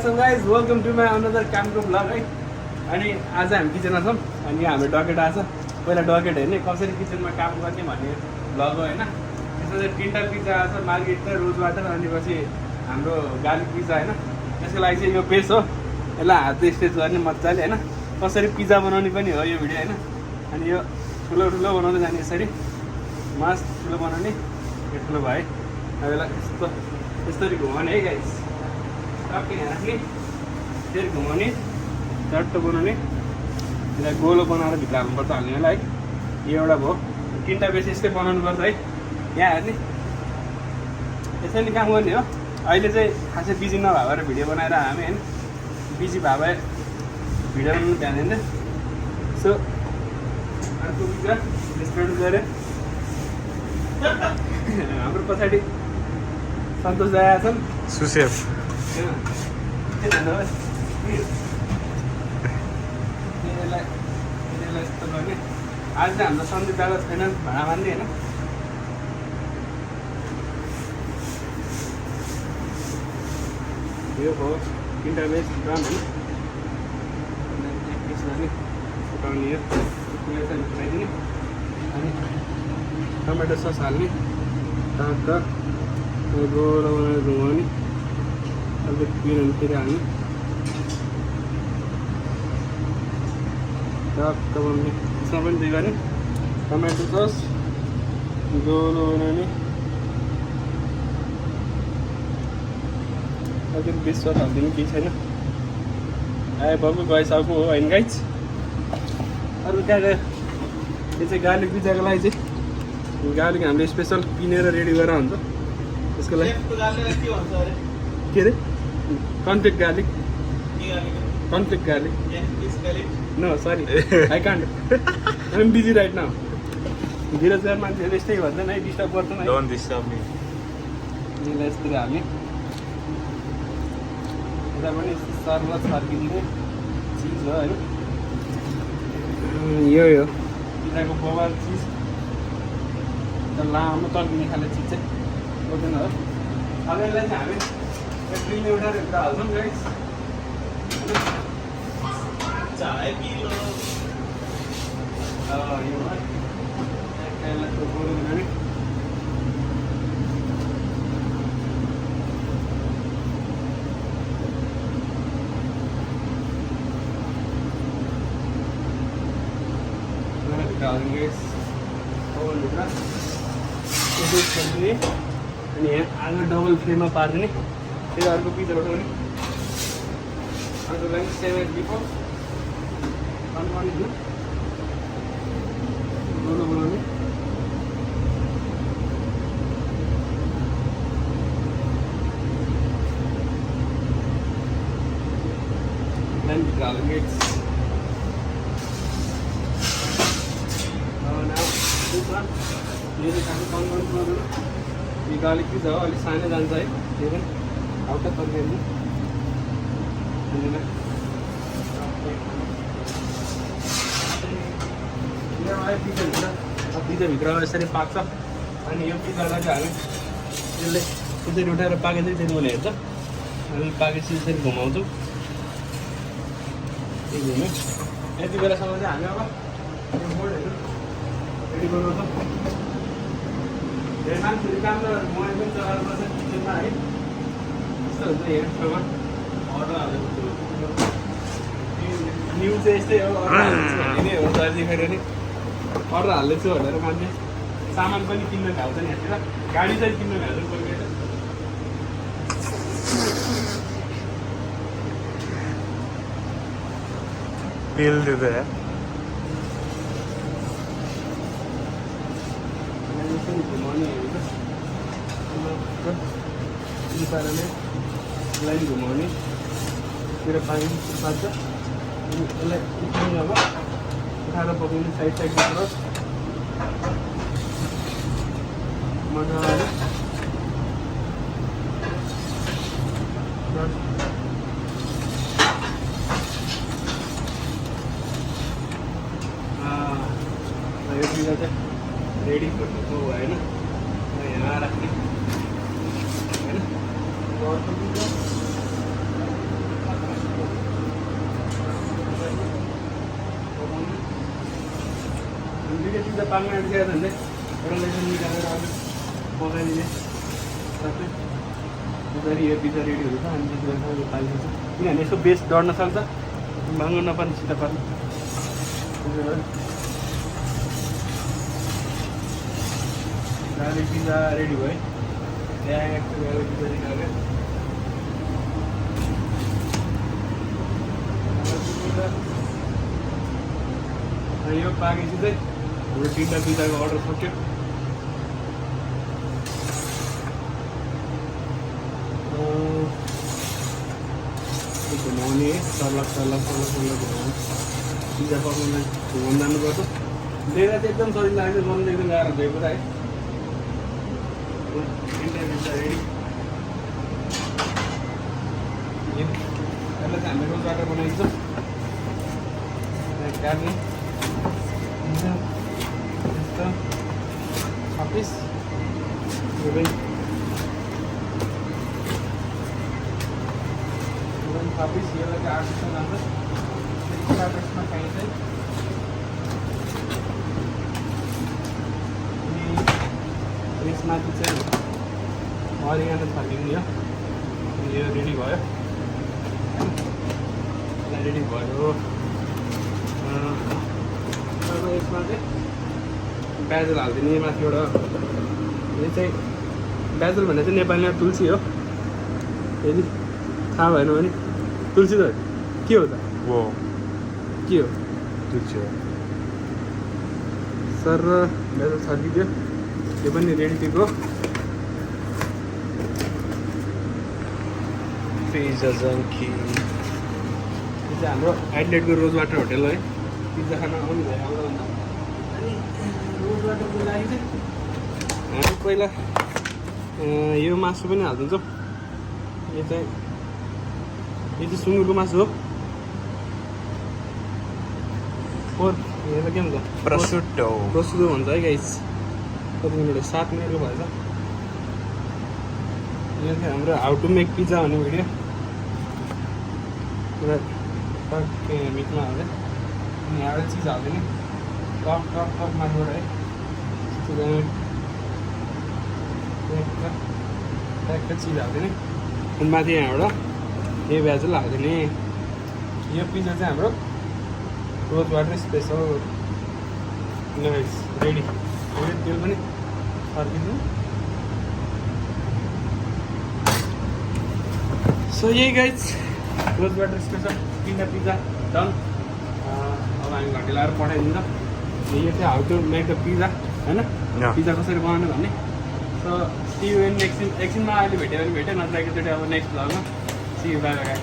So guys welcome to my another कामको blog है। अनि आज हामी किचनमा छौँ अनि हाम्रो डकेट आएको छ। पहिला डकेट हेर्ने कसरी किचनमा काम गर्ने भन्ने ब्लग हो होइन। त्यसमा चाहिँ तिनवटा पिज्जा आएको छ, मार्गेरिटा, रोज वाटर अनि पछि हाम्रो गार्लिक पिज्जा होइन। त्यसको लागि चाहिँ यो बेस हो, यसलाई हात स्टेज गर्ने मजाले होइन। कसरी पिज्जा बनाउने पनि हो यो भिडियो होइन। अनि यो ठुलो ठुलो बनाउँदै जाने यसरी मास ठुलो बनाउने यो ठुलो भयो। अब यसलाई यसरी घुमाउने है गाइस, टक्कै यहाँ राख्ने, फेरि घुमाउने, चट्टो बनाउने, यसलाई गोलो बनाएर भित्र हाल्नुपर्छ हाल्नेलाई है। यो एउटा भयो, तिनवटा बेसी यस्तै बनाउनुपर्छ है। यहाँ हेर्ने यसरी काम गर्ने हो। अहिले चाहिँ खासै बिजी नभएर भिडियो बनाएर हामी होइन, बिजी भए भए भिडियो बनाउनु ध्यान दिँदैन। सो अर्को पिज्जा रेस्टुरेन्ट गएर हाम्रो पछाडि सन्तोष दाइ आएछन् सुसेफ। यस्तो गर्ने। आज चाहिँ हाम्रो सन्दीप दादा छैन भाडा मान्ने होइन। यो हो तिनवटा बेस ड्रम होइन, पिस गर्ने फुटाउने यो फुटाइदिने अनि टमाटो सस हाल्ने, टक्क गोलो बनाएर घुमाउने, अलिकति पिरोहरू फेरि हाल्ने, टक्क बनाउने। यसमा पनि दुई गर्ने टमाटो सस गोलो बनाउने, अलिकति विश्वास हालिदिनु केही छैन। आए बाबु गइसक्नु हो होइन गाइज। अरू त्यहाँ यो चाहिँ गार्लिक पिज्जाको लागि चाहिँ गार्लिक हामीले स्पेसल पिनेर रेडी गरेर हुन्छ। त्यसको लागि के अरे conflict garlic, conflict garlic no sorry I can't, I am busy right now. बेरोजगार मान्छेहरू यस्तै भन्छन् है, डिस्टर्ब गर्छन् है। Don't disturb me. यसलाई यस्तरी हाल्ने, यता पनि सर्ला छर्किदिने चिज हो होइन। यो पिज्जाको बबाल चिज, लामो तर्किने खाले चिज चाहिँ बोक्दैन हो। अब यसलाई चाहिँ हामी ड्रिल एउटा हाल्छौँ गाइस। यो गोलो बनाउने, अनि यहाँ आगो डबल फ्लेममा पारिदिने, फेरि अर्को पिज्जा उठाउने, अर्को लागि 7 बिफोर अनि गोलो बनाउने, भित्र हाल्ने। यो चाहिँ खासै कम गर्नु पर्दैन। यो गार्लिक पिज्जा हो, अलिक सानै जान्छ है। यो पनि हल्का तर्काइदिनु, पिज्जाभित्र यसरी पाक्छ। अनि यो पिज्जालाई चाहिँ हामी यसले यसरी उठाएर पाकेपछि चाहिँ मैले हेर्छ, हामी पाकेपछि यसरी घुमाउँछौँ। यो घुम्यो यति बेलासम्म चाहिँ हामी अब यो बोर्डहरू रेडी बनाउँछौँ। धेरै मान्छेहरू काम गरेर मोबाइल पनि चलाएर बस्छ किचनमा है। यस्तो हुन्छ हेर्नुमा अर्डर हालेको न्युज चाहिँ यस्तै हो, नै हो जहिले नि अर्डर हाल्दैछु भनेर मान्छे सामान पनि किन्न भ्याउँछ नि यहाँतिर, गाडी चाहिँ किन्न भ्याउँछ कोही बेला। Feel to that. पाराले लाइन घुमाउने, मेरो पानी पाक्छ। यसलाई उठाउने, अब उठाएर पकाउने साइड साइडबाट मजाले यो पिज्जा चाहिँ रेडी भएको भएन, यहाँ राख्ने होइन। दुईवटा पिज्जा पाक्न आँटिसकेको छ भने एउटा लेसन निकालेर अलिक पकाइदिने साथै बिस्तारै यो पिज्जा रेडी हुन्छ अनि पिज्जा पाइन्छ किनभने यसो बेस्ट डढ्न सक्छ महँगो नपर्ने सिधा पर्ने पिज्जा रेडी भयो त्यहाँ पिज्जा निकाल्यो यो पाकेपछि चाहिँ हाम्रो 3टा पिज्जाको अर्डर सक्यो घुमाउने सर्लक घुमाउने पिज्जा पकाउन घुमाउनु जानुपर्छ लिएर चाहिँ एकदम सजिलो लाग्छ बनाउनु एकदम गाह्रो हुन्छ यो कुरा है 3टा पिज्जा रेडी यसलाई चाहिँ हामीले रोज वाटर बनाइदिन्छौँ काट्ने 26 यो पनि 26 यसलाई चाहिँ 800 लाग्छ 800मा खाइन्छ अनि यसमाथि चाहिँ अरिगानो थपिदिने हो यो रेडी भयो रेडी भयो अब यसमा चाहिँ ब्याजल हालिदिने माथिबाट यो चाहिँ ब्याजल भन्ने चाहिँ नेपालीमा तुलसी हो यदि थाहा भएन भने तुलसी त के हो त वो के हो तुलसी हो सर ब्याजल छर्किदियो यो पनि रेडीको पिज्जा जङ्की यो चाहिँ हाम्रो एडलेटको रोज वाटर होटेल है पिज्जा खान आउनु भयो आउँदा अनि रोज वाटरको लागि चाहिँ हामी पहिला यो मासु पनि हालिदिन्छौँ यो चाहिँ सुँगुरको मासु हो यसलाई के भन्छ प्रसुटो प्रसुटो भन्छ है गाइस कति मिनट 7 मिनटको भएछ यो चाहिँ हाम्रो हाउ टु मेक पिज्जा भन्ने भिडियो टक्कै मिटमा हाल्दै अनि एउटा चिज हालिदिने टक माथिबाट है ट्याक्क चिज हालिदिने अनि माथि यहाँबाट यो ब्याजल हालिदिने यो पिज्जा चाहिँ हाम्रो रोज वाटर स्पेसल रेडी तेल पनि फर्किदिनु सो यही गाइज रोज वाटर स्पेसल 3टा पिज्जा डन अब हामी घन्टी लगाएर पठाइदिन्छ यो चाहिँ how to make the pizza होइन पिज्जा कसरी बनाउनु भन्ने सो सी यु इन एकछिनमा अहिले भेट्यो भने भेट्यो नत्र एकचोटि अब नेक्स्ट भ्लगमा सी यु बाई बाई